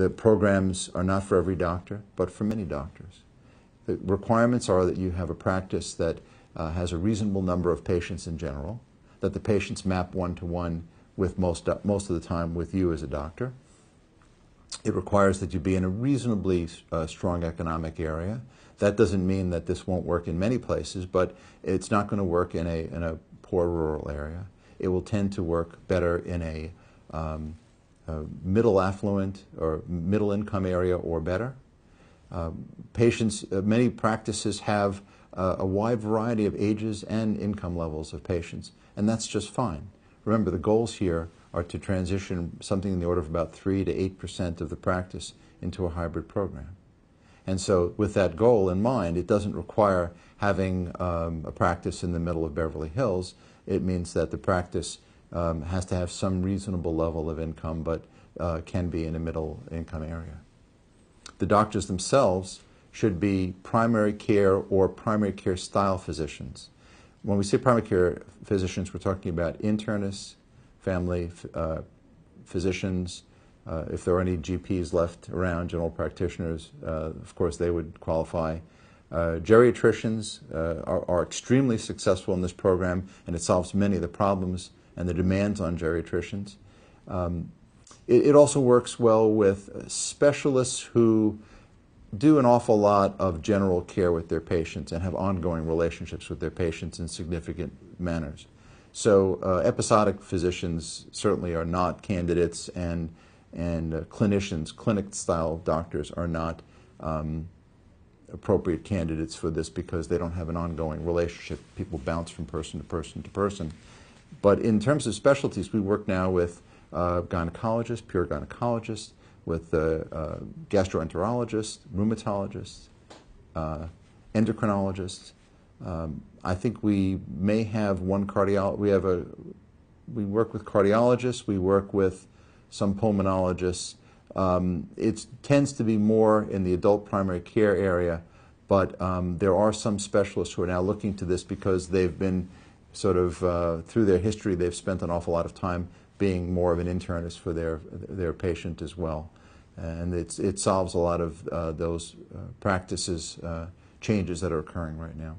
The programs are not for every doctor, but for many doctors. The requirements are that you have a practice that has a reasonable number of patients in general, that the patients map one-to-one with most of the time with you as a doctor. It requires that you be in a reasonably strong economic area. That doesn't mean that this won't work in many places, but it's not going to work in a poor rural area. It will tend to work better in a middle affluent or middle income area or better. Many practices have a wide variety of ages and income levels of patients, and that's just fine. Remember, the goals here are to transition something in the order of about 3 to 8% of the practice into a hybrid program. And so with that goal in mind, it doesn't require having a practice in the middle of Beverly Hills. It means that the practice has to have some reasonable level of income, but can be in a middle income area. The doctors themselves should be primary care or primary care style physicians. When we say primary care physicians, we're talking about internists, family physicians. If there are any GPs left around, general practitioners, of course they would qualify. Geriatricians are extremely successful in this program, and it solves many of the problems and the demands on geriatricians. It also works well with specialists who do an awful lot of general care with their patients and have ongoing relationships with their patients in significant manners. So episodic physicians certainly are not candidates, and clinicians, clinic-style doctors are not appropriate candidates for this because they don't have an ongoing relationship. People bounce from person to person to person. But in terms of specialties, we work now with gynecologists, pure gynecologists, with gastroenterologists, rheumatologists, endocrinologists. I think we may have one cardiologist. We work with cardiologists. We work with some pulmonologists. It tends to be more in the adult primary care area, but there are some specialists who are now looking to this because they've been sort of, through their history, they've spent an awful lot of time being more of an internist for their patient as well. And it solves a lot of those practices changes that are occurring right now.